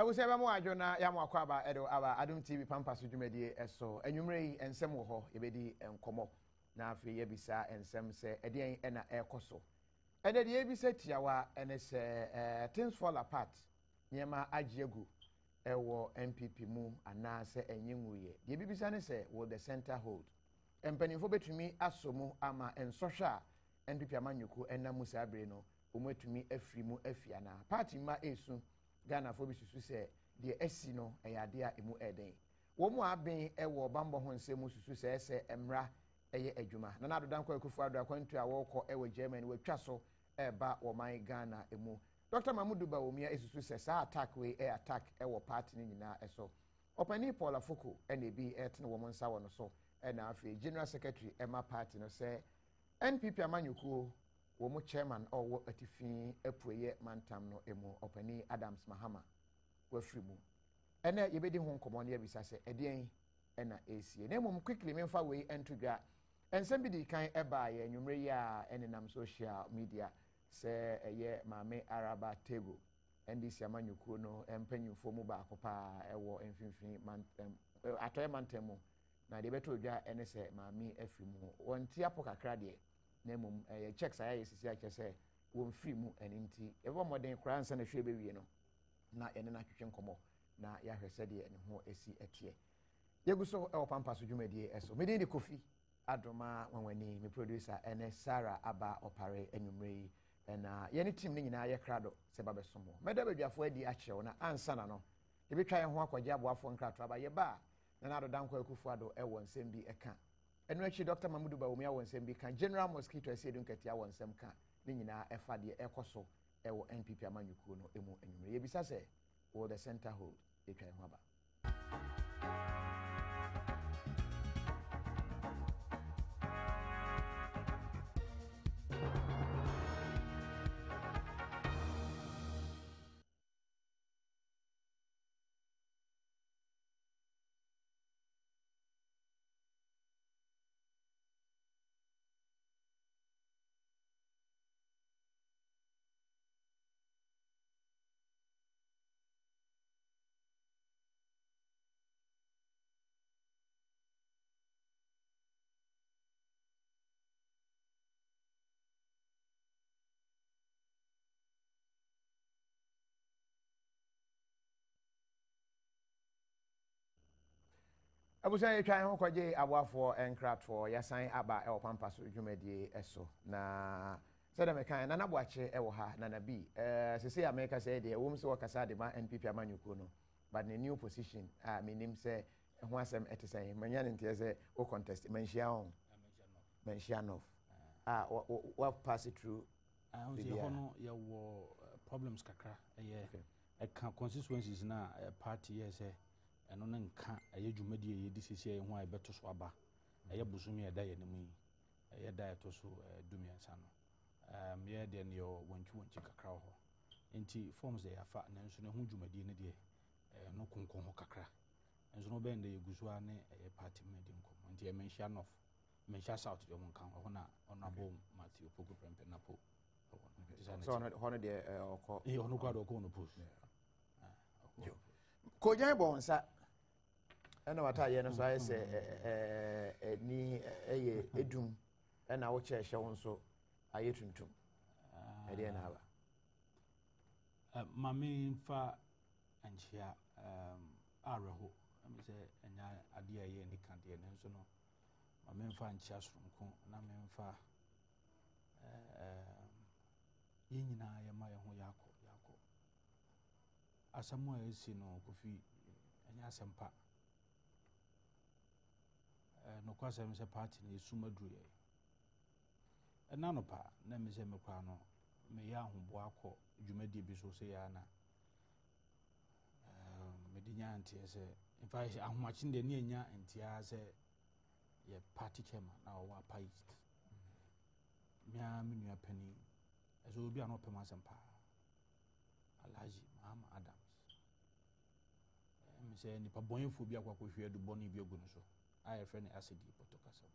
will say mo adwona ya mo akwaba edo aba Adom TV Pampaso dwumadi eso enwumre ensem wo ho yebedi enkomo na afi yebisa ensem se edien na ekoso ede de yebisa tiawa ene se things fall apart nyema agiegu ewo NPP mu ana se enyenwuye de bibisa ne se will the center hold empanimfo betumi asomu ama ensohwa NPP amanyuku ena musa abre no omwetumi afiri mu afiana party ma esu Ghana for bisusu se de asi no eyade a emu eden wo mu aben ewo bambo ho nsemu susu se emra eye adwuma na nadodan kwa kufu ado akwantu a wokọ ewo Germany watwa so eba wo man Ghana emu Dr. Mamudu Bawumia esusu se sa attack we attack ewo party ni nyina eso opani Paul Afoko ene bi etne wo nsa wo no so ena afi General Secretary Emma Party no se NPP amanyukuo wo mo chairman owo atifi apueye mantam no emu opani Adams Mahama wafiri mu ene yebedi ho nkomo ne yabisa se edien ena esie na mum quickly memfa we entodwa ensem bi di kan eba ye nwumre ya enenam social media se eye mame Araba Tego NDC amanyukuo no empanyimfo mu ba akopa ewo mfimfini mantam atoye mantam mu na de beto dwa ene se mame afiri mu wonti apo kakra de na mum checks aya sisi a kese wo mfiri mu eninti ebo modern kra ansa na hwe bewie no na ene na twetwe nkomo na ya hwese de ene ho esi etie yeguso e Pampaso dwumadi eso mede ni Kofi Adoma wanwani me producer ene Sarah Aba opare enwumre na yene team ni nyina ye krado se ba besomo meda badwafo adi a kyerew na ansa na no ye betwa ye ho akwaje aboafo nkrato aba ye ba na nadodan kwa kufu ado e won nsem bi eka enu achi Dr. Mamudu Bawumia won nsem bi kan General Mosquito Asedun Katia won nsem ka ni nyina efa de ekoso ewo NPP amanyukuo no emu enwumre ye bisa se will the center hold etwa ho aba abusa etwa ho kwaje aboafo enkrato yasan aba e Pampaso dwumadi eso na sada mekan na naboache e wo ha na nabi sese America say de wo mse wakasa de ma NPP amanyukuo no but the new position menim say ho asem etesen manya ntie say o contest menhia on menhia no what pass it through the hono ya wo problems kakra e constituencies na party yes eno ne nka aye dwumadi ye di sisi ye ho abeto so aba aye busumi eda ye nemu aye da eto so dumiansa no ye de ne yo wonchi kakra ho enti forms dey afa na nso ne ho dwumadi ne de no konkon ho kakra nso no bende ye gusu ane aye party medi nkom enti ye menhia north menhia south de mo nka ho na honorable Matthew Poku Prempe na po so hono de okọ hono kwado okọ no post ko jan bonsa ena wata ye no so aye se ni eye edum ena wo che hye won so aye tuntum ede na aba mame mfa anchia areho am se enya ade aye ni kan de ne so no mame mfa anchia soronko na me mfa yenyina ye ma ye ho yakọ asamu esi no Kofi enya asempa no kwasa me se party na esumadru ye ena no pa na me se mekwa no me ya ahombo akọ dwumadi bi so se ya na me dinya antie se in fact ahomachi de ne enya antia se ye party chairman na o wa past mia menua pani ezo obi ano pema asempa Alhaji Mahama Adams me say ni pa bonfo bi akwa hwe adu boni bi ogu no so aye friend acid potokasa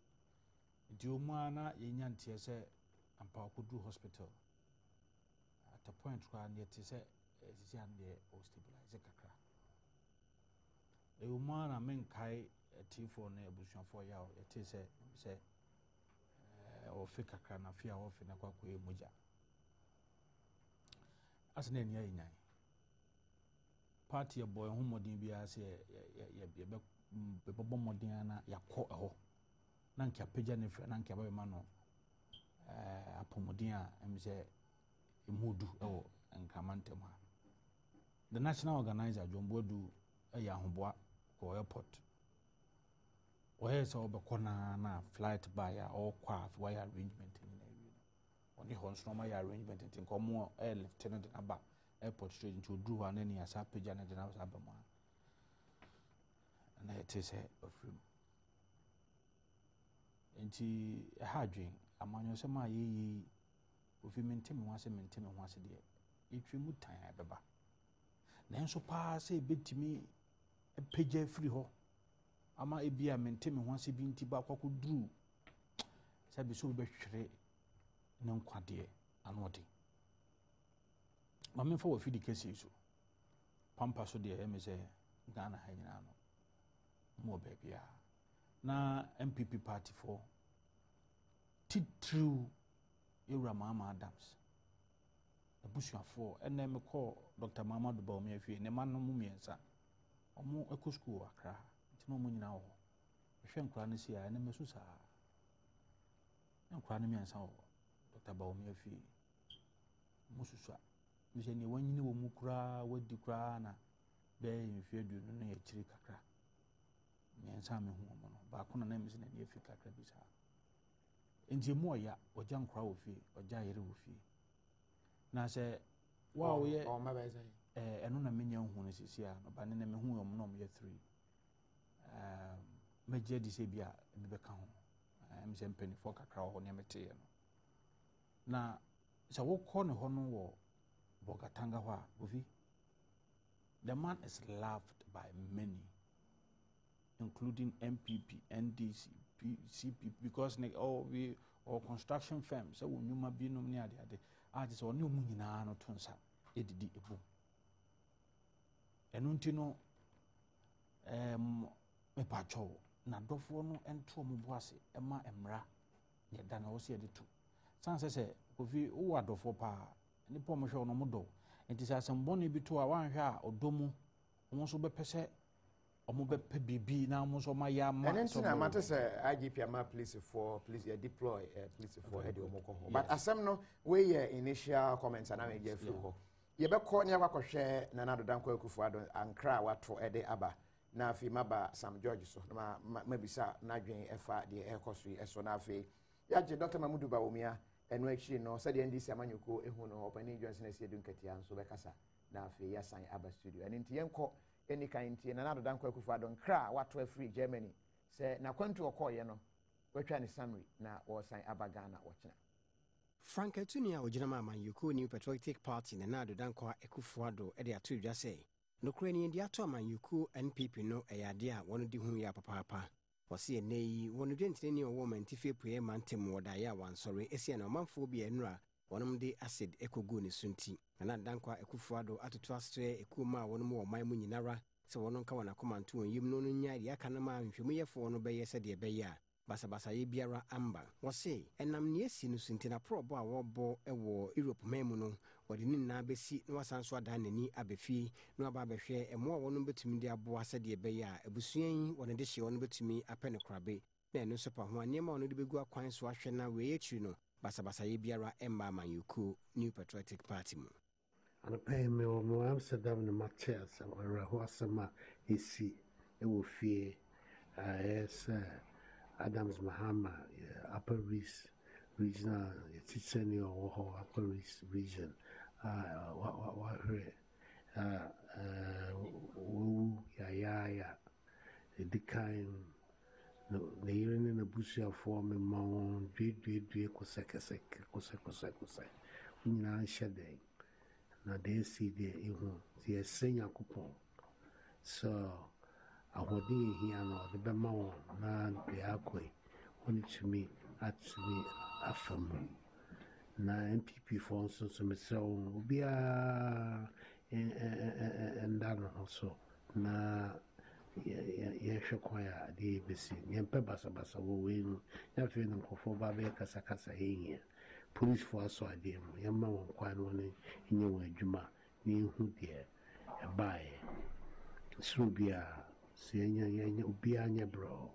nti omu ana yenya ntie se ampa okudru hospital at a point kwa ne te se sisi ande o stabilize kakra ma na menkai T4 na abusuafo ya o yete se o fe kakra na fia o fe na kwa moja asena ni ayi party boy ho modin bia se ye be bobo modin na yakọ eho na nka pagya ne fra na nka ba ma no apomodin a em se emudu ewo nkramantem ha the national organizer John Bodu ya ahoboa ko airport o he se obekọ na flight by ya o kwa wire arrangement ni na wi oni ho nso ma ya arrangement ntin ko mo lieutenant na ba airport straight into Drew and then as a page and then I was abema. And it is a film. And she had dream. A man you say my ye if you maintain once a day. If you mood time, baba. Then so pass a bit to me a page free ho. Ama a beer maintain once a bean tobacco could do. Sabi so be sure no quadie and what. Mame for feed the case so Pampaso de MSA Ghana hanyina no mo baby na NPP party for titru Ewura Mama Adams abusuafo ene me call Dr. Mamadu Bawumia afie ne man no mu miensa omo eco school akra ntino mo nyina wo hwe nkra ne sia ene mesu sa nkra ne miensa wo Dr. Bawumia afie mususa mise ni wanyini wo mu kura wadi kura na be mfie du no na yechiri kakra miensa me hu mo no ba ko na na mise na ne afi kakra bi sa enti mu oya oja nkra wo fi oja yere wo fi na se wa wo ye o ma ba sai eno na menya hu no sisi a no ba ne na me hu mo no mo ye 3 meje di se bia bi be ka ho mise mpeni fo kakra ho ne mete ye no na se wo ko ne ho no wo Bogatanga wa Uvi. The man is loved by many, including NPP, NDC, CPP, because we all construction firms. So when you ma be no near the artists or new munina no tunsa edidi ebu. Enuntino me pacho na dofo no ento mo boase ema emra ye dana wo se de tu. San se Uvi wo adofo pa ni po mo hwe no modo enti sa asemboni bi to a wan hwe a odomu omo so be pese omo be pe bibi na omo so ma ya ma so na mate se IGP ama police deploy police for head omo ko ho but asem no we initial comments na we get through ho ye be ko ne akwakohwe na Adodankwa Akufo Addo ankra wato ede aba na afi maba Sam George so na mabisa na dwen efa de ekoso eso na afi ya je Dr. Mamudu Bawumia eno actually no said NDC amanyoko ehu no opani Johnson esi edunkatia nso bekasa na afi yasan aba studio and nti yenko eni kan nti na Adodankwa Akufo Addo nkra wato free Germany se na kwantu okoye no watwa ne summary na wosan aba Ghana wochina Frank Etunia ojinama amanyoko New Patriotic Party na Adodankwa Akufo Addo e de ato dwa se no kura ni ndi ato amanyoko NPP no eyade a wono di hu ya papapa wasi eneyi wono dwentene ni owo mantife pue mantem wodaya wansore esia na omanfo bi enura wonom de acid ekogu ne sunti na Adodankwa Akufo Addo atoto astre ekuma wonom wo man mu nyinara se wono nka wana komanto yim no nya ya kana ma nhwemu yefo wono beye se de beye a basabasa ye biara amba wasi enam ne esi no sunti na probo a wobo ewo Europe memu no wode ni na besi na wasanso ada nani abefi na aba behwe emo a wono betumi de abo ase de beye a ebusuan wone de hye wono betumi apene krabe na eno so pa ho anema wono de begu akwan so ahwe na we yetri no basabasa ye biara emba amanyuku New Patriotic Party mu ana pay me o mo Amsterdam na Matthias awara ho asema esi ewo fie yes Adams Mahama Upper East Regional Titseni or Upper East Region ya the kind no the yerin in the bush of form among dwe kosek nyina hyede na de si de ehu the senya kupon so ahodin hia no de bema won na de akoi oni tumi atumi afam na NPP for so me so obia ndano also na yɛhwɛ kwan a adeɛ bɛsi yɛmpɛ basabasa wɔ wei no yɛafei no nkurɔfoɔ ba bɛyɛ kasakasa yɛhia policefoɔ asɔ adeɛ mu yɛma wɔn kwan no ne nyɛ wɔn adwuma na yɛhu deɛ ɛbaeɛ soro biara sɛ yɛnya obiara nyɛ borɔ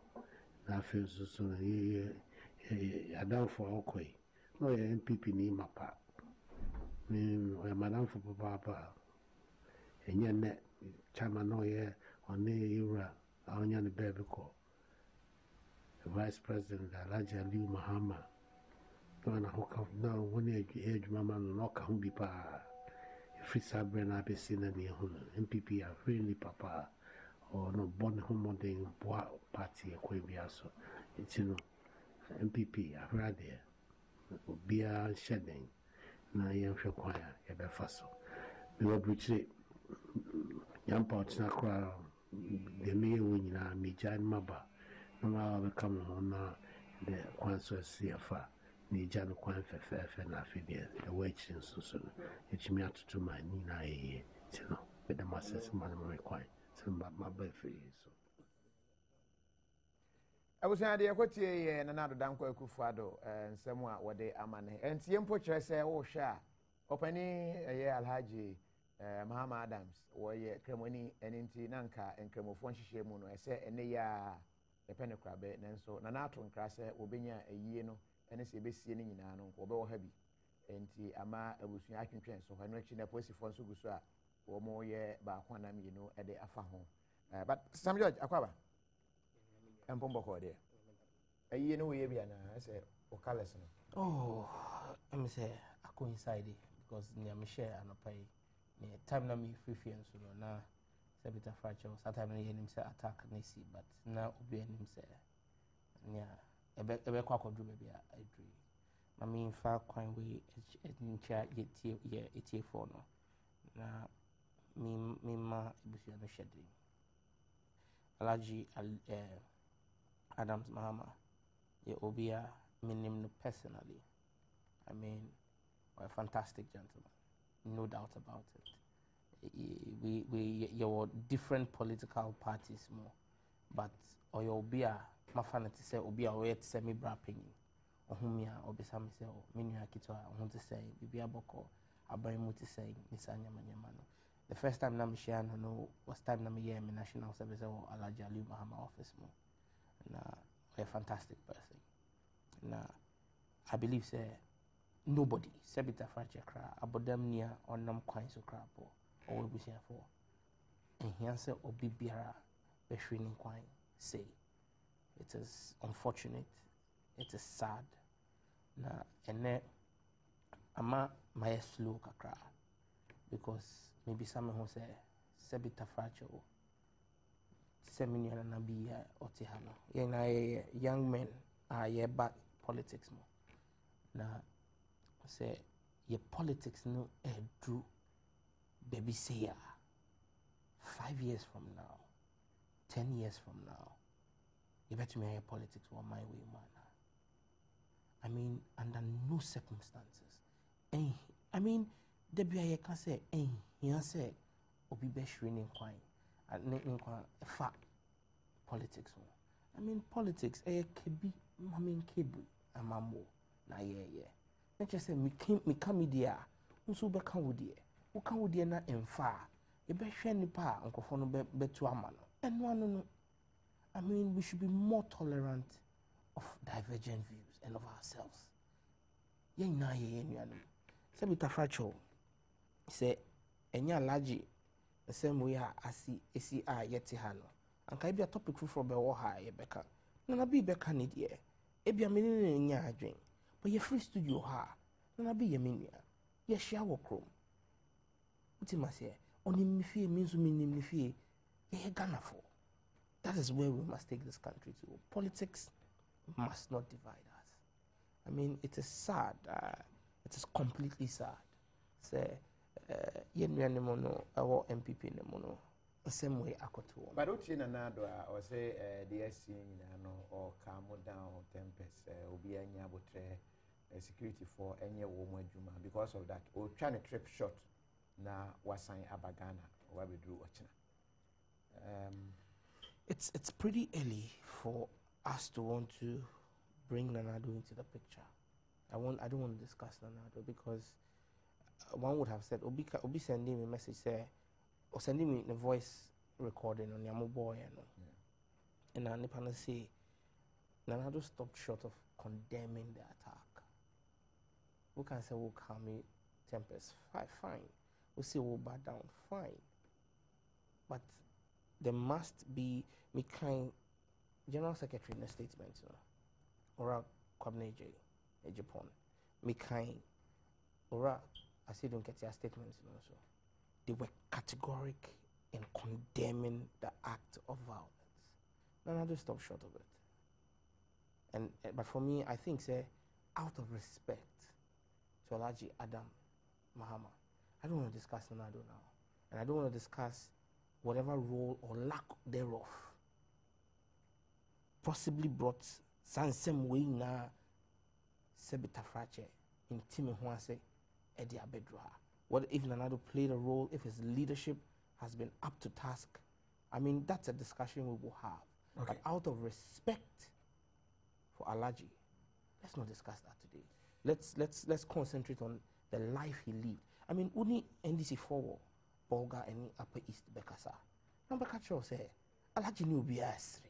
na afei nso so no adamfoɔ a wɔkɔ yi na ɔyɛ NPP ne ma pa ɔyɛ madamfo papaapa ɛnyɛ nnɛ chama na ɔyɛ ɔne yɛwura a ɔnya ne baabi kɔ vice president Alhaji Aliyu Mahama na ɔna hoka na wɔne ɛyɛ adwuma ma no na ɔka ho bi paa ɛfiri saa berɛ no abɛsi na ne ɛhu no NPP afei nipa paa ɔno bɔ ne ho mmɔden boa party ɛkwan bia so nti no NPP ahwɛ adeɛ obiara nhyɛ den na yɛnhwɛ kwan a yɛbɛfa so mewɔ aburukyire yɛmpa ɔtena koraa deɛ meyɛ wɔ nyinaa megyae no maba na maa bɛka mo ho na de kwan so asi afa na ɛgya no kwan fɛfɛɛfɛ na afei deɛ ɛwɔ akyiri nso so no ɛtumi atoto ma ne nyinaa yɛyɛ nti no mede m asɛ sɛ ma no mmerɛ kwan sɛ maba afiri so abusua de yakotie ye na nado danko akufuado nsɛm a wɔde amane ɛntie mpo kyerɛ sɛ wohwɛ a ɔpani ɛyɛ Alhaji Mahama Adams wɔyɛ kremoni ɛninti nanka nkremofo nhyehyɛ mu no ɛsɛ ɛne ya yɛpɛ ne krabe nanso na nato nkra sɛ wobenya ayie no ɛne sɛ ɛbɛsie ne nyinaa no wɔbɛwɔ ha bi ɛnti ama abusua atwentwɛn so hɔ no akyi na polisifoɔ nso gu so a wɔn yɛ baako na mmienu ɛde afa ho but Sam George akwaba Mpomboko there. You know we be na say o colors no. Oh, I'm say I coincide because near me share and pay. Me time na me free and so na say bit of fracture. Sometimes na him say attack na see but na obi him say nya ebe kwa kodru be bia adru. Na me fa kwan we ncha yetie for no. Na me ma ebusia no shedri. Alhaji Adams Mahama, yeah, Obia, meaning personally. I mean, a fantastic gentleman, no doubt about it. You were different political parties more, but or your Obia, my fan to say Obia, or yet semi brapping, or whom ya, or be some say, Minya Kitoa, I want to say, Bibia Boko, Abayimu to say, Nisanya Manyamano. The first time I'm sharing, I know was time I'm here in National Service or Alhaji Aliyu Mahama office more. A fantastic person. I believe say nobody sebita fracture cra about them near on them coins of crap or we say for. And he answer obi biara be shrinking coin say it is unfortunate, it is sad. And then ama my slow kakra because maybe someone who say sebita fracture seminar na be otihano yena young men are back politics mo na say your politics no drew baby say 5 years from now 10 years from now you better me politics or my way man. I mean under no circumstances I mean the be can say he say obi be shrinking kwine and fa politics. I mean politics kebi I mean kebi amambo na yeah. Not just say me come there nso be kan wo there. Wo kan wo there na emfa. E be hwe nipa ankofo no be to ama no. Eno no. I mean we should be more tolerant of divergent views and of ourselves. Ye na ye nuanom. Say bita fracture. Say enya alaji the same way esi yeti hano anka ebia topic for be wo ha ye beka na bi beka ne de ebia me ne nya adwen but ye free studio ha na bi ye menua ye hia wo krom utima se oni mi fie mi nso mi nim ni fie ye Ghana for. That is where we must take this country to. Politics must not divide us. I mean, it is sad. It is completely sad. Say yen mono our NPP ne mono the same way akoto. But uchi na nado or say DSC no or calm down tempest obi anya botre security for any woman juma because of that or trying to trip short na wasan aba Ghana wabedru ochina. It's pretty early for us to want to bring Nanado into the picture. I don't want to discuss Nanado because one would have said Obi sending me a message say or sending me a voice recording on Yamo Boy and I need say Nanado stopped short of condemning the attack. We can say we'll calm me tempers, fine. We'll say we'll back down, fine. But there must be me kind General Secretary in a statement, you know, or Kwabene Japan, me kind or I see don't get your statements, you know, so they were categoric in condemning the act of violence. Nanado stopped short of it. But for me, I think, say, out of respect to Alhaji Adom Mahama, I don't want to discuss Nanado now. And I don't want to discuss whatever role or lack thereof possibly brought Sansem way na Sebita Frache in Timi Huase Eddie Abedroha. What if Nanado played a role, if his leadership has been up to task? I mean, that's a discussion we will have. Okay. But out of respect for Alhaji, let's not discuss that today. Let's concentrate on the life he lived. I mean, only NDC forward, Bolga and Upper East Bekasa. Number catcher say, Alhaji ni ubi asri.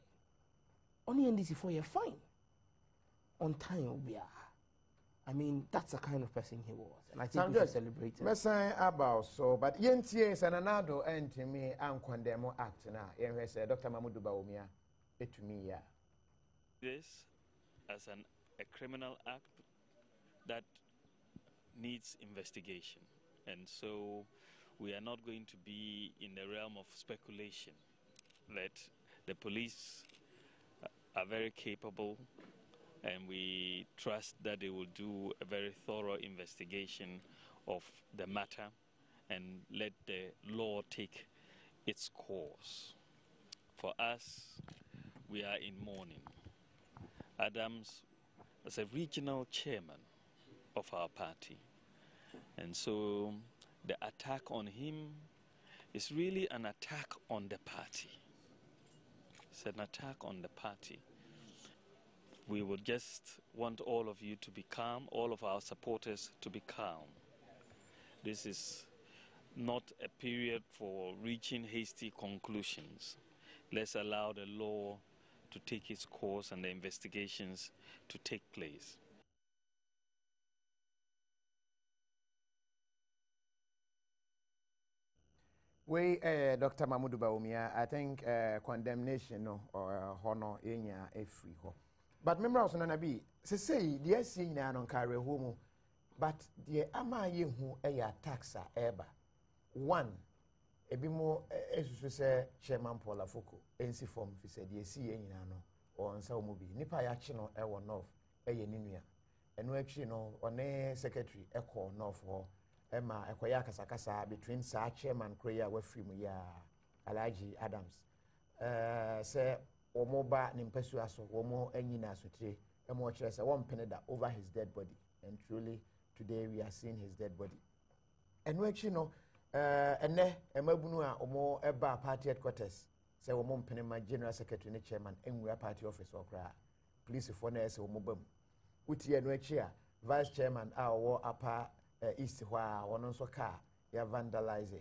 Only NDC 4 year fine. On time ubi. I mean, that's the kind of person he was, and I think we should celebrate him. Messing about so, but yentie is an anado and to me and condemn act now. Yen say Dr. Mamudu Baumia, it to me, yeah. This as a criminal act that needs investigation, and so we are not going to be in the realm of speculation. That the police are very capable, and we trust that they will do a very thorough investigation of the matter and let the law take its course. For us, we are in mourning. Adams was a regional chairman of our party, and so the attack on him is really an attack on the party. It's an attack on the party. We would just want all of you to be calm, all of our supporters to be calm. This is not a period for reaching hasty conclusions. Let's allow the law to take its course and the investigations to take place. We, Dr. Mamudu Baumia, I think condemnation or honor in a free ho. But remember also, Nanabi, say, the SC non carry home, but the ama ye who a taxa eba. One, a bit more, as you say, Chairman Paula Foko, NC form, if you said, the SC or on Sao Mubi, Nipa Yachino, Ewa North, Ninia, and no actually no, on a secretary, Echo North or Emma, Equaya Casacasa, between Sa Chairman Kreya, Wefrimu, Alhaji Adams. Say, or moba nimpasuaso or more enyina sutre and more chess a one penny over his dead body, and truly today we are seeing his dead body. And we actually know and emabunua or more eba party headquarters say we mon penny my general secretary and chairman and we are party office or cry police for nurse or mobile uti and vice chairman our upper east where one also car ya vandalize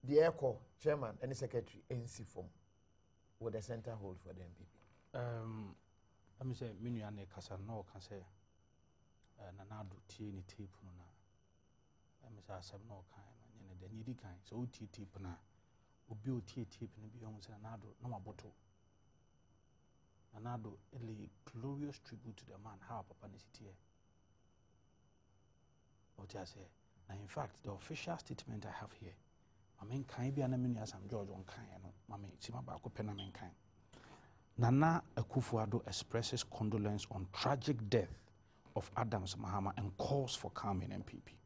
the echo chairman and the secretary NC form. What the center hold for the NPP? Let me say, Minuane Casano can say, Nanado Tini tape no na. Let me say, I have no kind, and the needy kind, so tape na, Ubio tape and beyond Nanado, no more bottle. Nanado, a glorious tribute to the man, how Papa Nisiti. What I say, now in fact, the official statement I have here. I mean, can be an amini as I'm George on kind, Mammy, Simabako Penamen kind. Nana Akufo-Addo expresses condolence on tragic death of Adams Mahama and calls for calm in NPP.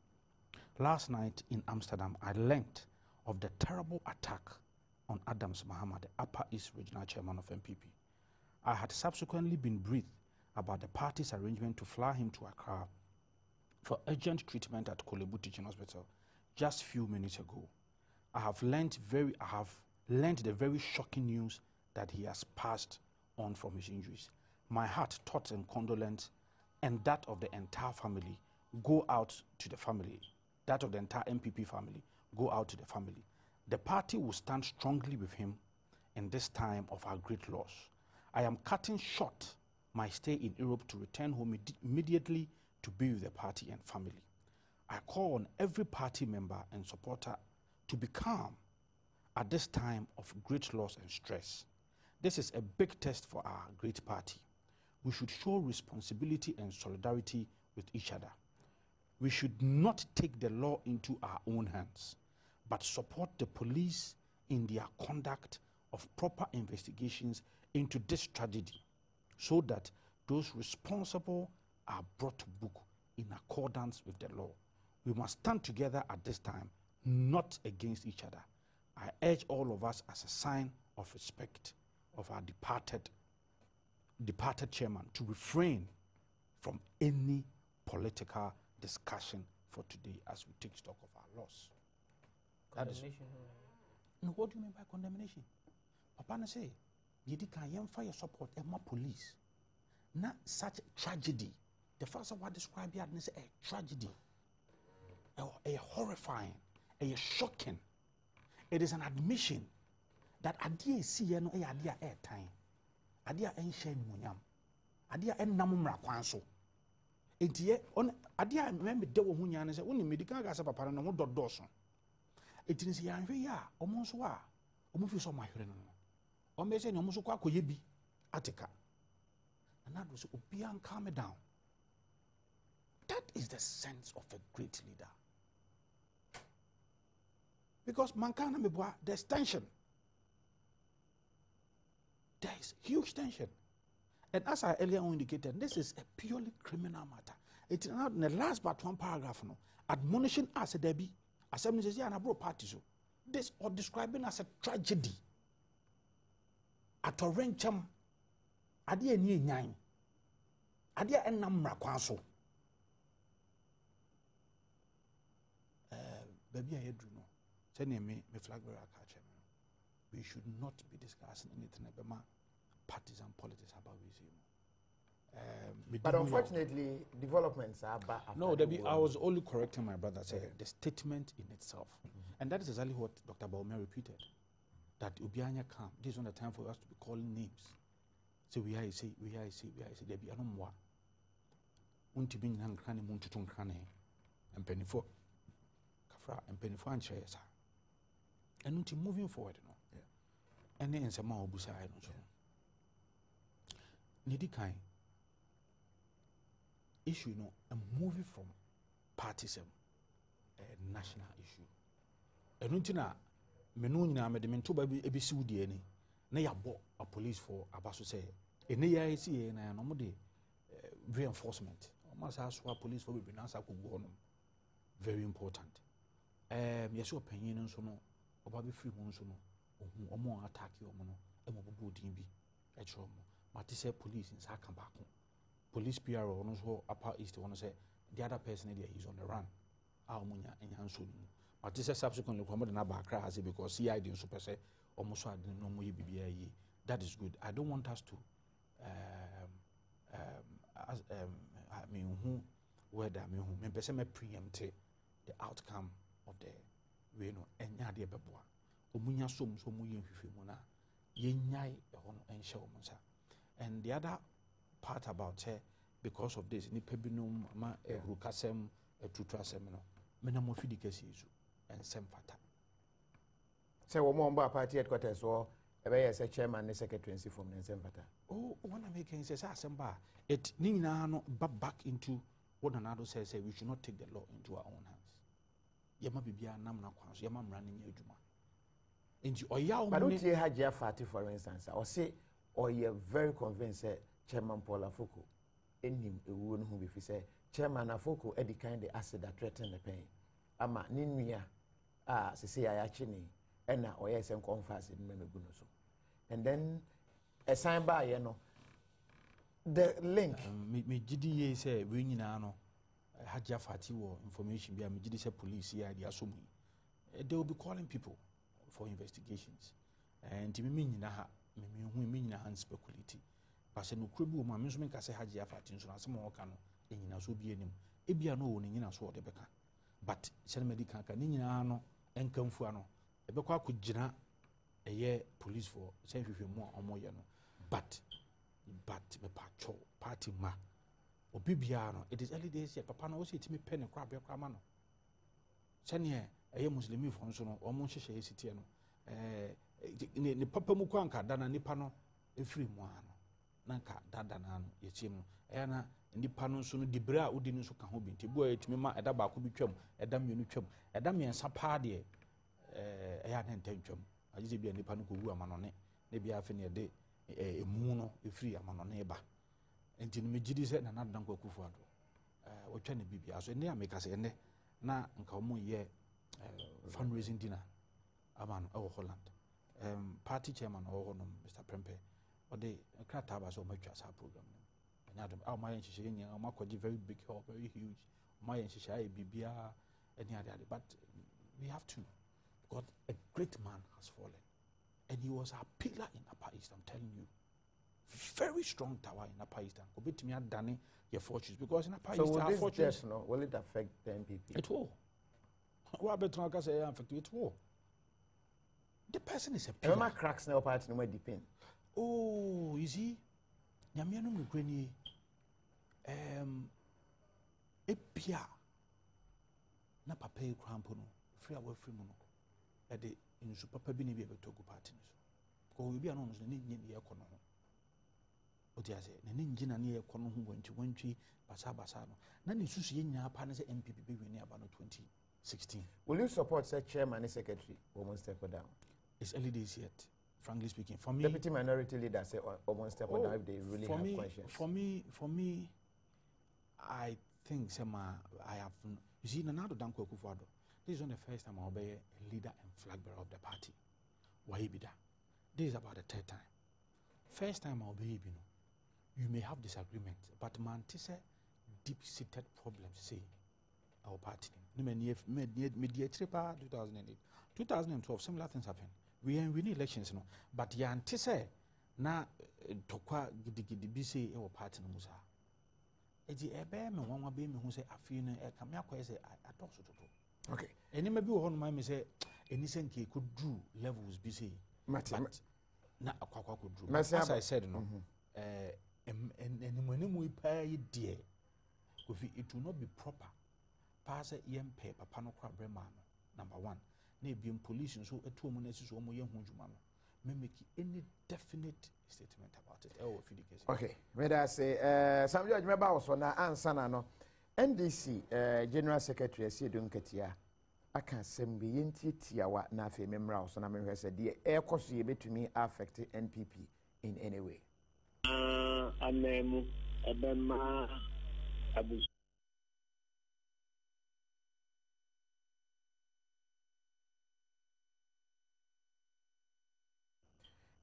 Last night in Amsterdam, I learned of the terrible attack on Adams Mahama, the Upper East Regional Chairman of NPP. I had subsequently been briefed about the party's arrangement to fly him to Accra for urgent treatment at Kolebu Teaching Hospital just few minutes ago, I have learned the very shocking news that he has passed on from his injuries. My heart, thoughts, and condolence, and that of the entire family, go out to the family. That of the entire NPP family, go out to the family. The party will stand strongly with him in this time of our great loss. I am cutting short my stay in Europe to return home immediately to be with the party and family. I call on every party member and supporter to be calm at this time of great loss and stress. This is a big test for our great party. We should show responsibility and solidarity with each other. We should not take the law into our own hands, but support the police in their conduct of proper investigations into this tragedy, so that those responsible are brought to book in accordance with the law. We must stand together at this time, not against each other. I urge all of us, as a sign of respect of our departed chairman, to refrain from any political discussion for today as we take stock of our loss. Condemnation. No, what do you mean by condemnation? Papa say, Yedi can yemfa your support and police. Not such tragedy. The first one described here is a tragedy, a horrifying, a shocking. It is an admission that adia si no e adia air time. Adia enhye munyam. Adia ennamumra kwanso. Enti on adia me de wo hunya ne se woni medical ga se papa no ho dodoso. Enti ne se yanhwe ya omo nso a omo fi so mahwere no. O me se ne omo so kwa koye bi atika. And that was obian calm down. That is the sense of a great leader. Because mankana meboa, there's tension. There is huge tension. And as I earlier indicated, this is a purely criminal matter. It's not in the last but one paragraph, no, admonishing us a Debbie, assembly says, yeah, and I brought parties. This or describing as a tragedy. At a rencham, adia ni nyan, adia enamra kwanso. Baby, I do know. Send me flag bearer catch him. We should not be discussing anything about partisan politics about this. But unfortunately, developments are bad. No, I was only correcting my brother. Say the statement in itself, and that is exactly what Dr. Baumia repeated. That Ubianya come. This is not the time for us to be calling names. So we are say. There be no more. Unti bin hang krane muntutun krane, and penifo kafra and penifo and chesa. And unti moving forward, you know. And then some more busa I don't know. Nidi kai issue, no, a movie from partisan, a national issue. And untina menu nyina medimento ba ebisi wudie ni na yabo a police for abaso say ene ya esi na no mo de reinforcement o ma sa so police for be na sa kogu no very important. Yes opinion nso no oba be free mo nso no ohun omo attack yo mo no e mo bobo din bi e chro mo mate say police in sa kan back police PRO no so upper east one say the other person there is on the run a omunya enya nso ni. But this is subsequently because CID and super say almost no more BBI. That is good. I don't want us to I mean who whether I mean who me preempt the outcome of the we know enya de beboa. Omunya so mu yenhwehwe mu na yenyai ehono enhye omunsa. And the other part about because of this ni pebinum ma rukasem etutrasem no me na mo fidi kesi isu. And Semfata. Say, Womba party headquarters or a chairman and secretary from Semfata. Oh, one American says, Assemba, it Nina no back into what another says, we should not take the law into our own hands. Yama Bibia Namna Quans, Yamam running your Juma. Into Oya, but don't you have your party, for instance, or say, or you're very convinced, Chairman Paul Afoko, in him, a woman who, if you say, Chairman Afoko, Eddie kind of acid that threaten the pain. Ama Ninia. Se say I actually and now or yes and confess in Menugunoso. And then a sign by the link. Me GDA say we no Hajia Fati or information be a Majidisa police here, the Asumi. They will be calling people for investigations. And to me, mean hand speculity. But no Krubu, my amusement, I say Hajia Fati, so some more canoe, and you know, so be him. Ebia no one in a sword, Rebecca. But Sel Medica, Nina no, and Camfuano. Rebecca could jina a year police for same if you more or more, you know. But the patrol party ma. Obibiano, it is early days yet. Papa no say to me pen and crab your cramano. Senya, a Muslim from Sono, or Monshe Citiano. The Papa Mukanka, Dana Nipano, a free moano. Nanka, Dadanano, Yachimo, Anna, and the Pano Sono de Bra Udinus Kahobin, Tibu, Timima, a Dabakubichum, a Damunuchum, a Damian Sapadi, a yan intentum. I used to be a Nipanuku Manone, maybe I fin a day, a moono, a free amano neighbor. And in Mijidi said, and not Danko Kufuado. Or China Bibi, as near make us end na Nkamu ye fundraising dinner. Aman, our Holland. Party chairman, or Mr. Prempe, or the Kratabas or Machas program. And Adam, our my Shishin, very big hall, very huge. My Shishai, Bibia, any other. But we have to. God, a great man has fallen. And he was a pillar in Upper East, I'm telling you. Very strong tower in Upper Eastern. Could me done your fortunes because in Upper Eastern, our fortunes. No, will it affect the NPP? It will. What better can say affect it will. The person is a pillar. Remember cracks now party no more depend. Oh, you see, Yamiano Mugreni, Epia, na papa crampono, free away free mono, at the in super bini be able to go parties. Go will be announced in the economy. Otiase na ne ngina ne ye kono ho wantwi basabasano na ne susu ye nya pa ne se NPP be win aba no 2016. Will you support such chairman and secretary almost step down? It's early days yet, frankly speaking. For me, deputy minority leader say almost step down if they really have conscience. For me, I think I have. You see, Nanado Danko Kufuado. This is not the first time I'll be a leader and flag bearer of the party. Why be that? This is about the third time. First time I'll be, you may have disagreements, but man, this deep-seated problems. Say our party. Mediated 2008, 2012. Similar things happen. We are in winning elections, but ya antise na tokwa gidi bi say our party no musa. Edi ebe me wanwa be me hu say afie no e kam yakwa say adoso toto. Okay. Eni ma bi wo hono me say eni senke could do levels bi say. But na akwakwa could do. As I said no. Animu pay dear. It will not be proper. Pass a yempe, papa no crab bremano. Number one, maybe police and so a 2 minutes is almost young Hunjumano. May make any definite statement about it. Oh, okay, whether I say some judge member also na answer no NDC General Secretary Sidun Ketia. I can send be yentiawa na fe memra also na me say the air cost ye betumi affect NPP in any way. Anemu Adama Abu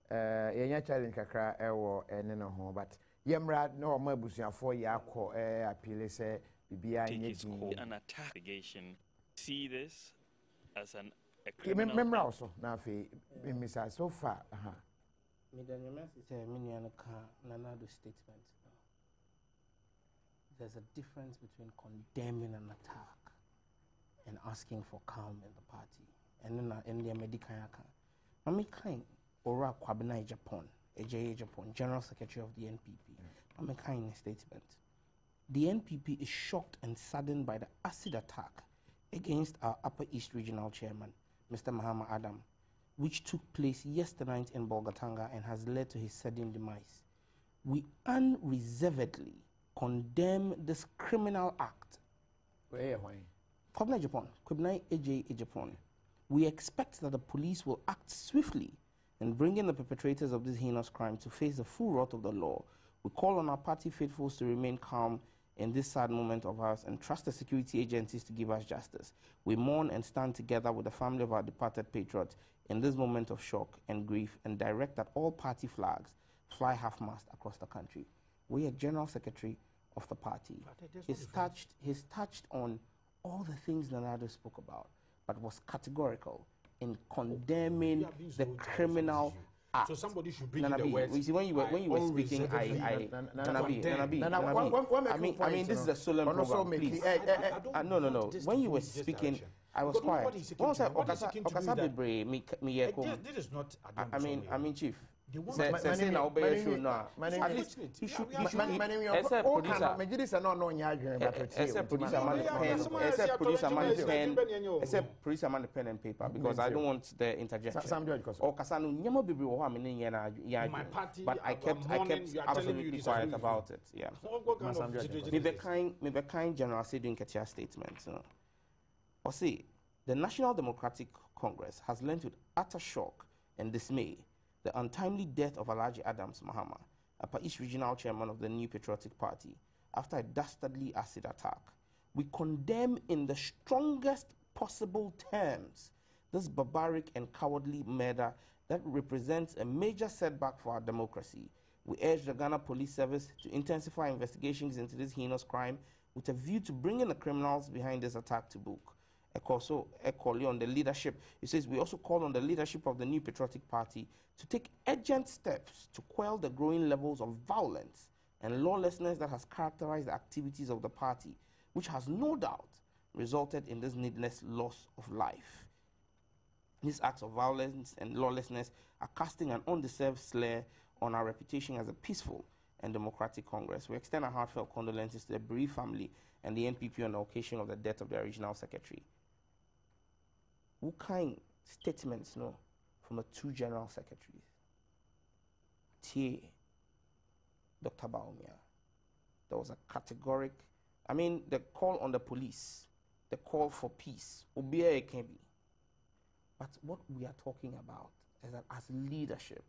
yenya challenge kakra ewo ene no ho but yemra na o mabusuafo yakọ appeal say bibia nye din an attack against see this as a criminal memra also na fe misa so far me the message say me no ka nanado statement. There's a difference between condemning an attack and asking for calm in the party. And then in the medical Mami kind Ora Kwabena Japan, AJA Japan, General Secretary of the NPP. Mami kind statement. The NPP is shocked and saddened by the acid attack against our Upper East Regional Chairman, Mr. Muhammad Adom, which took place yesterday night in Bolgatanga and has led to his sudden demise. We unreservedly condemn this criminal act. Kwabena Japan, Kwabena AJA Japan. We expect that the police will act swiftly in bringing the perpetrators of this heinous crime to face the full wrath of the law. We call on our party faithfuls to remain calm in this sad moment of ours and trust the security agencies to give us justice. We mourn and stand together with the family of our departed patriots in this moment of shock and grief and direct that all party flags fly half-mast across the country. We are General Secretary of the party. He's touched on all the things Nanado spoke about, but was categorical in condemning the criminal act. So somebody should bring Nanabi, the words. you see, when you were speaking, I mean, this is a solemn program, please. No. When you were speaking, I was quiet. This is not I mean, Chief. No, producer man pen and paper because I don't want the interjection. Or Kasanu nyamo bibi wo ha me nya but I kept absolutely quiet about it. Yeah. Me be kind General Sedin Ketia statement. Or see, the National Democratic Congress has learned with utter shock and dismay the untimely death of Alhaji Adams Mahama, Upper East Regional Chairman of the New Patriotic Party, after a dastardly acid attack. We condemn in the strongest possible terms this barbaric and cowardly murder that represents a major setback for our democracy. We urge the Ghana Police Service to intensify investigations into this heinous crime with a view to bringing the criminals behind this attack to book. Also, on the leadership, it says we also call on the leadership of the New Patriotic Party to take urgent steps to quell the growing levels of violence and lawlessness that has characterized the activities of the party, which has no doubt resulted in this needless loss of life. These acts of violence and lawlessness are casting an undeserved slur on our reputation as a peaceful and democratic Congress. We extend our heartfelt condolences to the bereaved family and the NPP on the occasion of the death of their regional secretary. What kind statements from the two general secretaries? T. Dr. Baumia. There was a categoric, I mean, the call on the police, the call for peace, Obia Ekebi. But what we are talking about is that as leadership,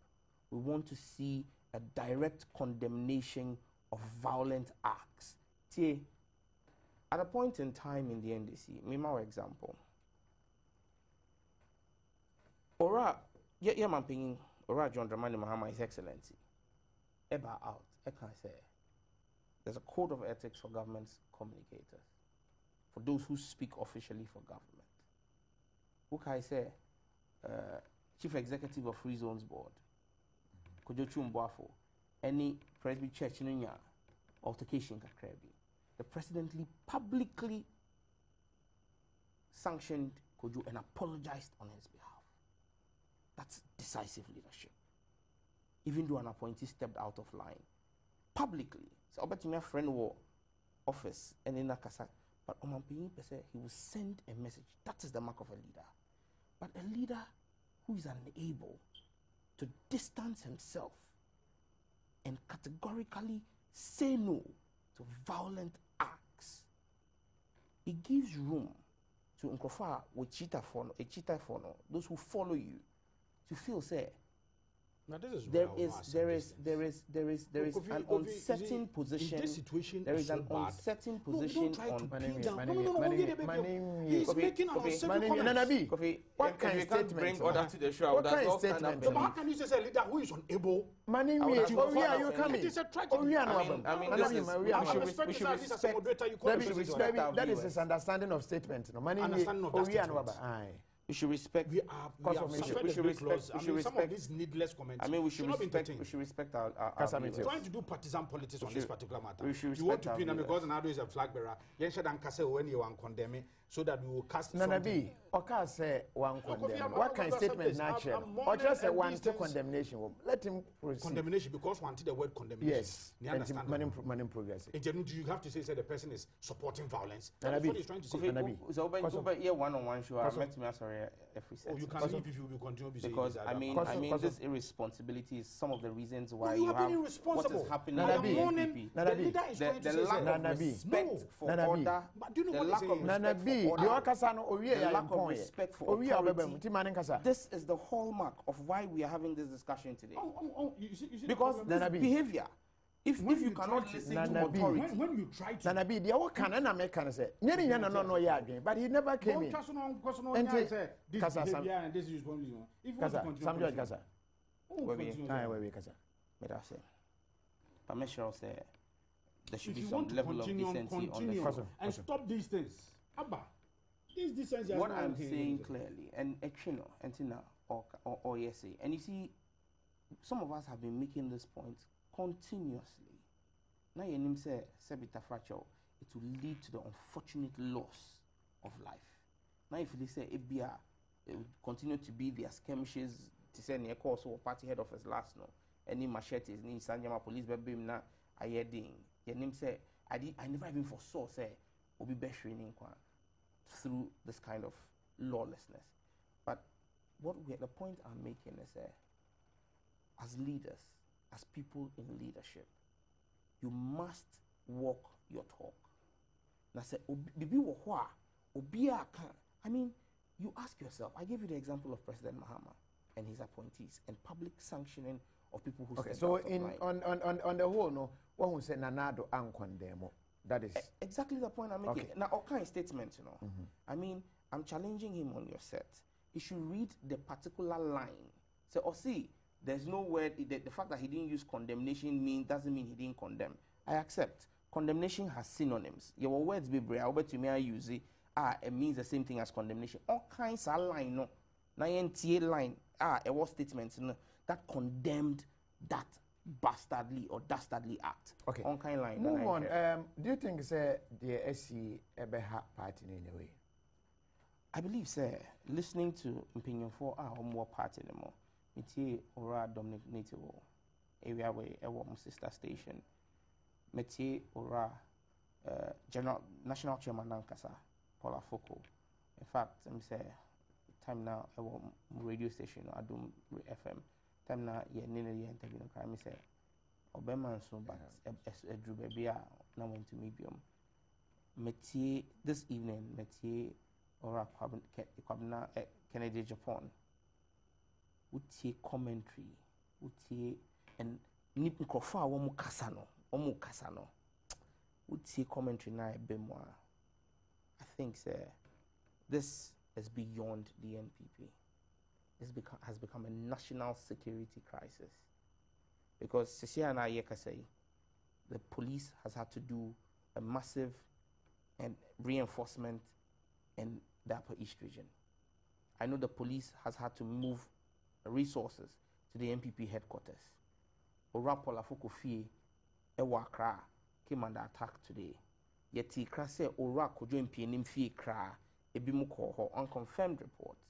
we want to see a direct condemnation of violent acts. T. At a point in time in the NDC, Mima example, Ora, mamping Ora John Dramani Mahama, His Excellency. Eba out, I can say. There's a code of ethics for government communicators, for those who speak officially for government. Who can I say? Chief Executive of Free Zones Board, Kojochu Mbwafo, any Presby Church in India, altercation Kakrebi. The president publicly sanctioned Kojo and apologized on his behalf. That's decisive leadership. Even though an appointee stepped out of line, publicly. So I bet my friend war office and in Nakasa, but he will send a message. That is the mark of a leader. But a leader who is unable to distance himself and categorically say no to violent acts, it gives room to Nkofa with cheetah for those who follow you to feel say there is an uncertain position. There is an uncertain position on He's making an uncertain comment. What kind of statement? Bring order to the show. What kind of statement? So how can you say a leader who is unable? Are you coming? It is a tragedy. That is his understanding of statement. Understanding of that statement. We should respect. We should respect. Some of these needless comments. I mean, we should respect our trying to do partisan politics on this particular matter. We should you want to respect pin our him because Nado is a flag bearer. You should say when you want condemn so that we will cast. Nanabi, Oka say one condemn. What kind of statement natural? Or just a one condemnation? Let him proceed. Condemnation because wanted the word condemnation. Yes. Man in progress. In general, do you have to say the person is supporting violence? Nanabi, that's what he's trying to say. So one-on-one show. I met me sorry every set. You can leave if you will continue because I mean this irresponsibility is some of the reasons why you you have what is happening Nanabi, the lack of respect for order, the lack of respect for authority. This is the hallmark of why we are having this discussion today. You see, because this behavior, if you cannot listen to authority, when you try to Nanabi, the other can and American say, but he never came in. This behavior and this is only if you want to continue. Kasa. Where we Kasa. But I say, permission say there should if be you some want to level of continue, decency on the continue show. and stop these things. Abba, this decency. What I'm saying clearly, and Echino, and or yes, and you see, some of us have been making this point continuously. Now your name say Sebita fracture, it will lead to the unfortunate loss of life. Now if they say ABR, it will continue to be their skirmishes to say near course or party head office last no. Any machetes, ni Sanyama police baby na ayeding. Your name say I never even foresaw say obi beshrining through this kind of lawlessness. But the point I'm making is as leaders, as people in leadership, you must walk your talk. Now say I mean, you ask yourself, I gave you the example of President Mahama and his appointees and public sanctioning of people who okay, so on the whole, no, one who said Nanado and condemn. That is exactly the point I'm making. Okay. Now, all kind of statements, you know. I mean, I'm challenging him on your set. He should read the particular line. So, see, there's no word. The fact that he didn't use condemnation doesn't mean he didn't condemn. I accept. Condemnation has synonyms. Your words be brave. I bet you may use it. It means the same thing as condemnation. All kinds of line, no. Now, NTA line. It was statements, you know, that condemned that bastardly or dastardly act. Okay. On kind line. Move on. Do you think the SC ever had party in any way? I believe, sir, listening to Opinion 4 or more party anymore. Metie Ora Dominic Nativo area where my sister station. Metie Ora General National Chairman Nankasa, Paula Foko. In fact, I'm say time now radio station Adom FM. Time now nina interview no crime say Obama so but a drew baby now went to medium. Metie this evening Metie Ora Kwabna Kennedy Japan. Utie commentary, utie and nip nkrofa womu kasano. Utie commentary na ebemwa. I think this is beyond the NPP. This has become a national security crisis. Because Sisia and I say the police has had to do a massive and reinforcement in the Upper East region. I know the police has had to move resources to the NPP headquarters. Orapola Fokofie Ewa Kra came under attack today. Yet he say Ora Kojo MPNM Fie Kra Ebimuko or unconfirmed reports.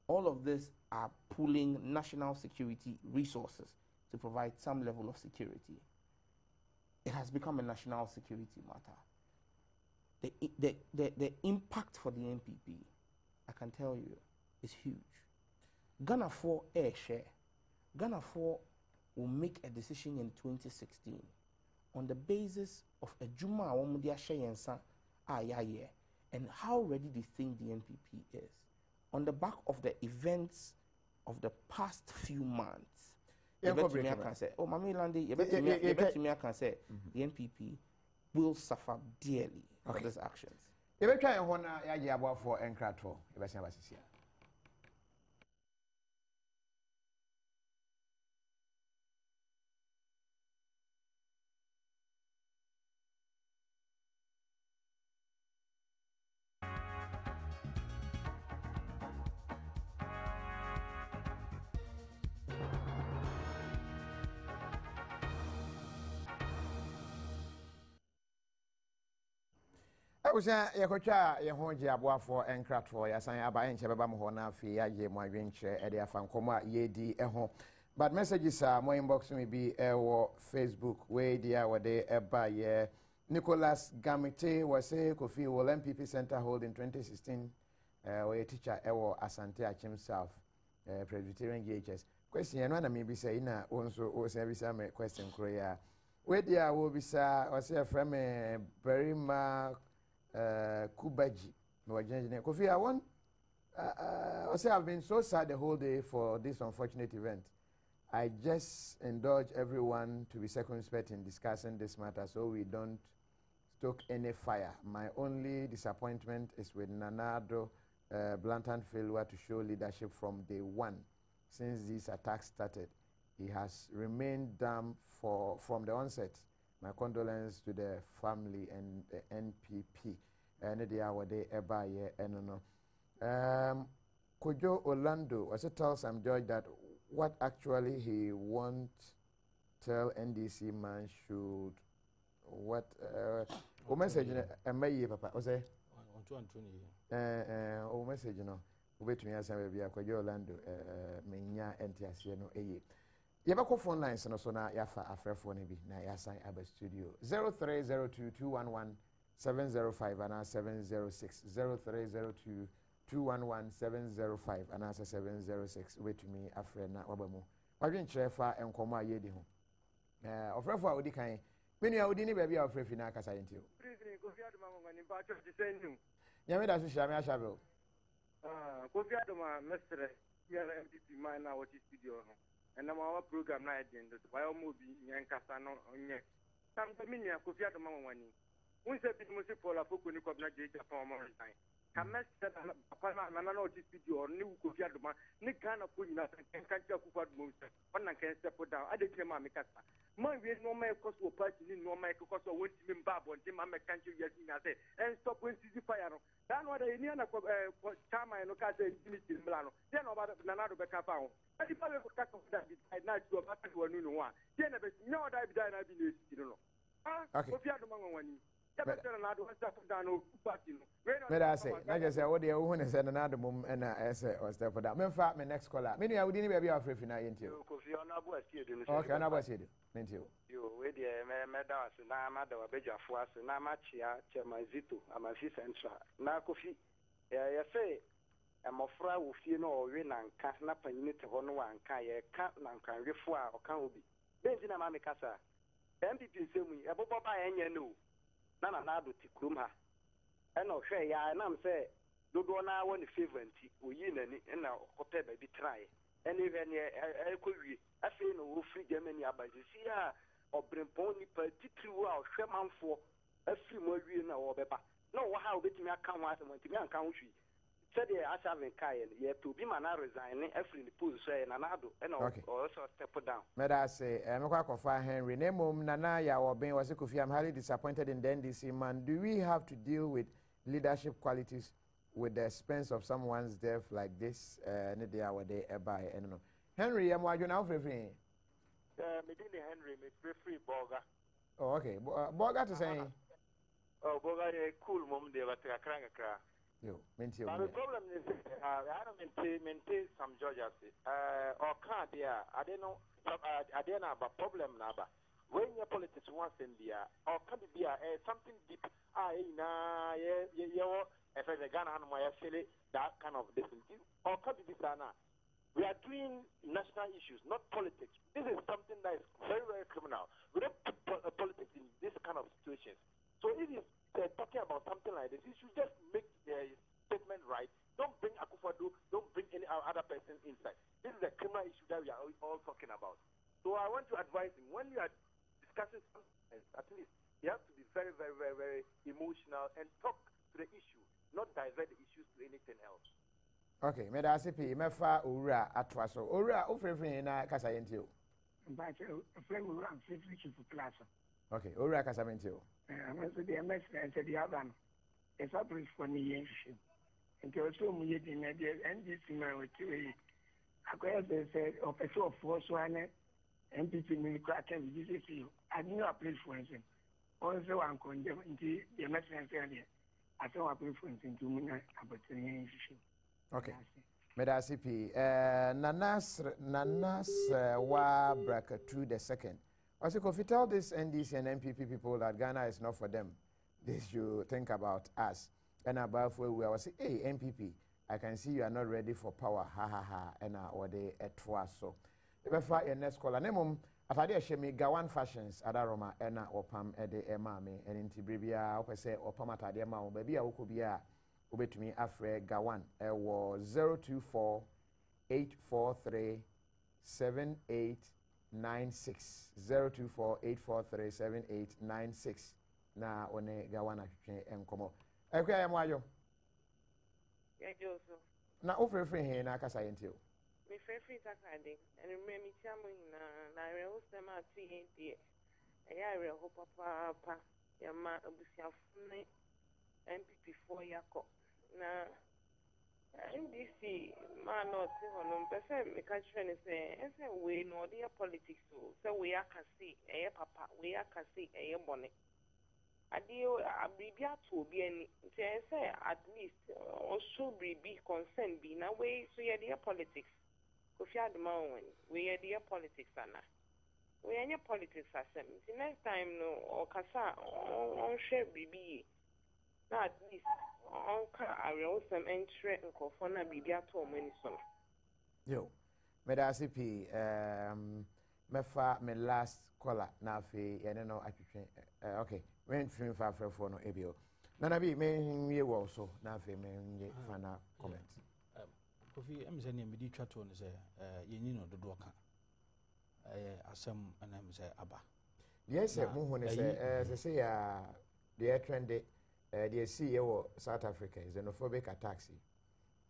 All of this are pooling national security resources to provide some level of security. It has become a national security matter. The impact for the NPP, I can tell you, is huge. Ghana 4 air share. Ghana 4 will make a decision in 2016 on the basis of a Juma Awomudia Shayensa Ayaye and how ready they think the NPP is. On the back of the events of the past few months, you bet me I can say, oh, Mami Landi, you bet me I can say, the NPP will suffer dearly for these actions. You bet try and ya about for Enkrato. You bet say I was a honji abua for Encrat for Yasan Aba and Chabam Hona Fia, ye my venture, Edia Fancoma, ye di eho. But messages are more inbox may be or Facebook, way dear what they eba ye. Nicholas Gamite was a Kofi will NPP Center hold in 2016, where a teacher Ewo Asante Achim South, Presbyterian GHS. Question, and one maybe say, na also or service question, Korea. Where dear will be, sir, or say from a very mark. Kubaji, Kofi, I want. I say I've been so sad the whole day for this unfortunate event. I just indulge everyone to be circumspect in discussing this matter so we don't stoke any fire. My only disappointment is with Nanado blatant failure to show leadership from day one. Since these attacks started, he has remained dumb from the onset. My condolences to the family and the NPP. And the hour they ever year and no. Kojo Orlando also tell some judge that what actually he won't tell NDC man should what message papa o say o message no obetumi asa be bia Kojo Orlando menya entiase no yɛbɛkɔ phone lines no so na yɛafa afrɛfoɔ no bi na yɛasan aba studio 0302211705 anaa 706 0302211705 anaa 706 wobɛtumi afrɛ na waba mu wadwenkyerɛ fa nkɔmmɔ a yɛdi ho ɔfrɛfoɔ a wodi kan menua wodi ne baabi a ɔfrɛ fi no akasa yɛnti o nyame da so hyira me ahyɛ bɛo Kofi Adom a mesrɛ yɛrɛ NPP man na wɔte studio no ɛnam awa program na ɛden do wayɛ ɔmo bi nyɛnkasa no ɔnyɛ samsɛ me nua Kofi Adom awɔwani wo sɛ bi mo se Paul Afoko ne Kwabena gye Japan ɔmo rentan ka mesrɛ papa na nana na ɔte studio ɔno ne wo Kofi Adom ne Ghana fo nyina sɛ nka nkyɛ Akufo Adom sɛ ɔna nka step down ade kyerɛ ma mekasa man wie nɔɔma ɛkɔ so wɔ party ne nɔɔma ɛkɔ so a wɔntimi mba abɔnten ma mɛka nkyɛ wiase nyina sɛ ɛnstop wɔnsisi fire no dan wa da yini ana chama no ka say unity mbla no den oba na na do be ka fa ho adi pa be ka ka da bi na ti o ba ka wonu no wa den na be nya oda bi da na bi na esi no ah Kofi Adom anwani ya be tell na do step down no party no me da say na je say wo de wo ne say na do mum na ese o step down me fa me next caller me nua wo di ni ba bi afrefi na yenti o Kofi ona abu asiedu no okay ona abu asiedu menti o yo we de me da asu na ma da wabejafo asu na ma chia Chemazito Amafi Central na Kofi ya say amofra wo fie no owe na nka na panyini te ho no wa nka ye ka na nkanwefo a oka obi benti na ma me kasa MPP semu e bobo ba enye no na na do ti krum ha e na ohwe ya na m say dodo na wo ne favor nti oyi nani na hotel ba bi try ene hwe ne e ko wie afi no wo free Germany abajisi a obrempon ni pa titiriwo a ohwe manfo afi mo wie na wo beba no wo ha obetimi aka ho asem ntimi anka ho hwi said the Ashaven Kayan, you have to be man resigning every position and another, and also step down. May I say, I'm quite confident, Henry. Name Nana Yawa was Kofi. I'm highly disappointed in the NDC man. Do we have to deal with leadership qualities with the expense of someone's death like this? Nidia Wade Ebai, and no. Henry, I'm watching out for free. Medina Henry, me free Boga. Oh, okay. Boga to say. Oh, Boga, cool mom, they were a crank. Yo, mentio. The problem is, I don't maintain some judges. Or can't there? I don't know. I don't know about problem number. When your politics wants in there, or can it be something deep? If I gun on my affiliate, that kind of difference. Or can it be sana? We are doing national issues, not politics. This is something that is very, very criminal. We don't put politics in this kind of situations. So if you talking about something like this, you should just make the statement right. Don't bring Akufo-Addo, don't bring any other person inside. This is a criminal issue that we are all talking about. So I want to advise him, when you are discussing something, at least you have to be very, very, very, very emotional and talk to the issue, not divert the issues to anything else. Okay, me da sipi me fa owura atwa so. Owura ofrefre na kasa yenti o. But friend owura free chief class. Okay, owura kasa menti o. I'm also the MS and the other. It's a brief for me. And also, we did in the NDC man with you. I said, of a show of force one MPP Minicrack and visit you. I didn't apply for him. Also, I'm condemned into the MS and I saw a preference into me about the issue. Okay. Medasipi, Nanas wa Brakatu the second. Also, if you tell this NDC and NPP people that Ghana is not for them, they should think about us. And above where we are, say, hey, NPP, I can see you are not ready for power, ha ha ha, and or they at so. If I find your next caller, name after shemi Gawan fashions, Adaroma, Ena or Pam, Ede Emami, and in Tibribia, or say, or Pamata de Mao, baby, I will be a obey to me after Gawan. It was 024 843 7896 024-843-7896 na one Gawana enkomo ekwa ya mwayo Joso na ofrefre he na kasa yenti o me frefre takade and me tiamu na re hosema ti enti ɛyɛ awerɛho papaapa yɛma abusuafo ne NPP foɔ yɛakɔ na NDC man no ɔte hɔ no mpɛ sɛ meka kyerɛ ne sɛ ɛsɛ wei no ɔde yɛ politics o sɛ wei aka se ɛyɛ papa wei aka se ɛyɛ bɔne adeɛ biribi ato obi ani nti ɛyɛ sɛ at least ɔso biribi concern bi na wei so yɛde yɛ politics Kofi Adom wani wei yɛde yɛ politics ana wei ɛnyɛ politics asɛm nti next time no ɔkasa ɔnhwɛ biribi yie na at least ɔnka awerɛwosɛm ɛnkyerɛ nkɔfoɔ na biribi ato ɔmo ani so no yo meda ase pii mɛfa me last caller na afei yɛne no atwetwe okay wɛntumi fa afrɛfoɔ no ebio nana bi menwie wɔ so na afei menye fana comment Kofi em sɛ ne medi twa to no sɛ yɛnyi no dodoɔ ka asɛm ana em sɛ aba deɛ sɛ muhu ne sɛ sɛ ya deɛ trende deɛ si yɛ wɔ South Africa xenophobic attacks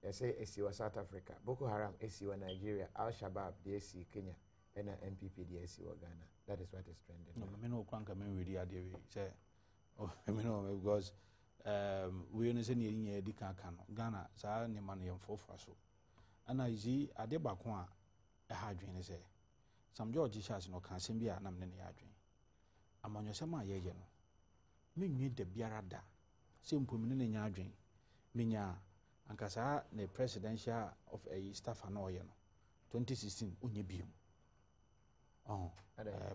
yɛsɛ esi wɔ South Africa Boko Haram esi wɔ Nigeria Al-Shabaab deɛ esi Kenya ɛna NPP deɛ esi wɔ Ghana that is what is trending no me no kwanka me ready adeɛ we sɛ me no because we no sɛ ne yɛnyɛ di kan no Ghana saa ne ma no yɛmfofa so ana yi ade baako a ɛha adwene sɛ Sam George Charles no ka asɛm bi a nam ne ne adwene amanyɔsɛm a yɛyɛ no menwie da biara da sɛ mpomine ne nya adwene menya ankasa ne presidential of a staff na ɔyɛ no 2016 onye biom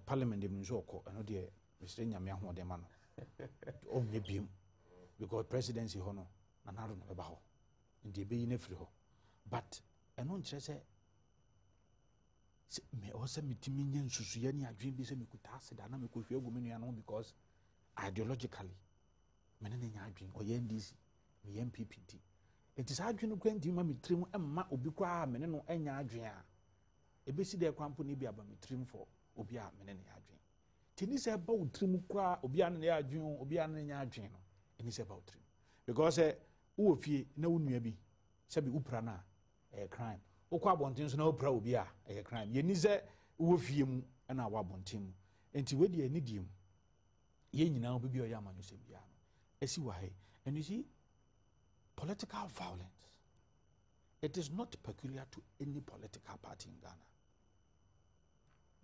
parliament dem nso ɔkɔ ɛno deɛ mesrɛ nyame ahoɔden ma no onye biom because presidency hɔ no nanado no bɛba hɔ nti ɛbɛyi no afiri hɔ but ɛno nkyerɛ sɛ me ɔsɛ metimi nya nsusuyɛ ne adwene bi sɛ mekuta aseda na mekɔhwie agu me nua no because ideologically mene ne nya adwene ɔyɛ NDC meyɛ NPP nti enti saa adwene no kora nti ma metirim ɛmma obi koraa mene no ɛnya adwene a ɛbɛsi dɛ krampo ne bi aba metirim fɔ obi a mene ne nya adwene nti ni sɛ ɛba wo tirim koraa obi a ne nya adwene obi a ne nya adwene no ɛni sɛ ɛba wo tirim because wowɔ fie na wo nua bi sɛbi wopra no a ɛyɛ crime wokɔ abɔnten so na wopra obi a ɛyɛ crime yɛni sɛ wowɔ fie mu ɛna wɔ abɔnten mu enti wadi ani die mu yɛn nyinaa obi a ɔyɛ amanyɔsɛm biara no ɛsi wɔ ha and you see political violence it is not peculiar to any political party in Ghana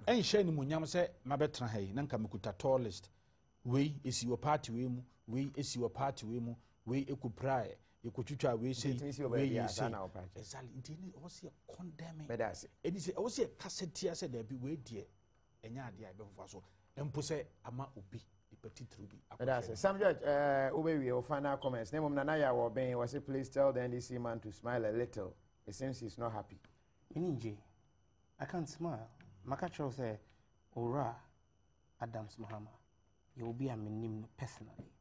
ɛnhyɛ ni munyam sɛ mabɛtena ha yi na nka mekuta tallest wei esi wɔ party wei mu wei esi wɔ party wei mu wei ekupra ekotwitwa wei sei wei yɛsɛ exactly nti ni ɔwɔ sɛ condemning ɛni sɛ ɔwɔ sɛ kasetia sɛ dɛbi wei deɛ ɛnya adeɛ a ɛbɛfofa so mpo sɛ ama obi ipatitiri bi that's it Sam George obewie o final comments name na na ya wo ben was say please tell the NDC man to smile a little it seems he's not happy Meninje I can't smile maka kyerɛw sɛ ora Adams Mahama you will be a menim personally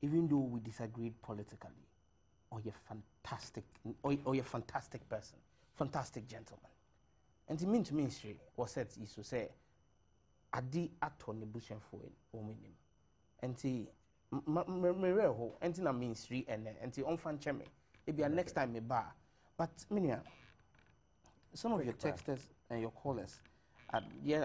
even though we disagreed politically or you're fantastic or you're fantastic person fantastic gentleman and it mean to ministry was said is to say adi ato ne bushafo o menim enti me ho enti na ministry enti on fan cheme e bia next time me ba but minia some of your texters and your callers I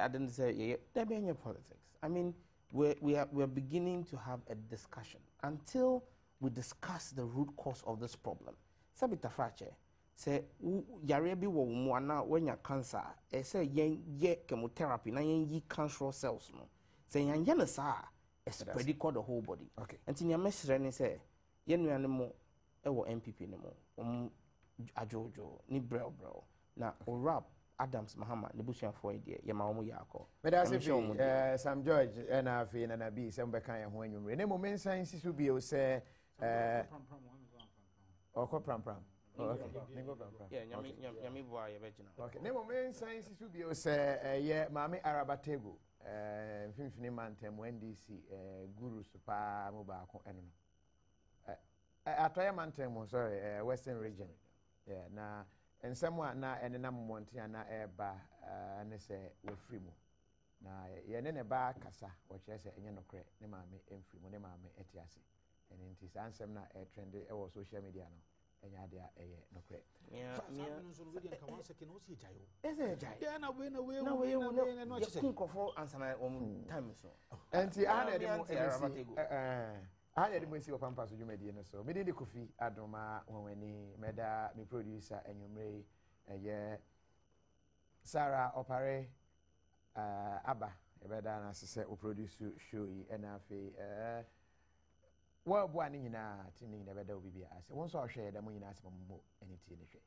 didn't say there be any politics I mean we are beginning to have a discussion until we discuss the root cause of this problem sabita frache say yare bi wo mu ana wanya cancer e say ye chemotherapy na yi cancerous cells no say yan na sa spread the whole body okay enti nya mesre ne say ye nuane mo e wo NPP ne mo ajojo ni brel na rap Adams Mahama ne busuafo ide ye ma wo yakọ medase Sam George na afi na bi se mbeka ye ho anwumre ne moment science su bi o se okọ pram okay ningo pram yeah nyami boa ye begina okay ne moment science su bi o se ye maame Arabatego mfimfini mantem NDC guru super mo ba ko eno atoya mantem sorry western region yeah na ensem a na ene na monte na eba ne se we free mu na ye ne ba kasa wo kire se enye nokre ne maame emfiri mu ne maame etiase ene nti sansem na trend e wo social media no ɛnyɛ ade a ɛyɛ nokorɛ nkurɔfoɔ ansana wɔn time so ɛnti aha na ɛde mu esi wɔ Pampaso dwumadie no so mede de Kofi Adom a wɔwani mɛda me producer anwummere yi ɛyɛ Sarah Opare aba ɛbɛda na sɛ o produce show yi ɛna afei wɔaboa ne nyinaa te ne nyinaa bɛda wo bibia asɛ wɔn nso a ɔhwɛ yɛ dɛ mo nyinaa asɛ mo ɛne tie ne hwɛ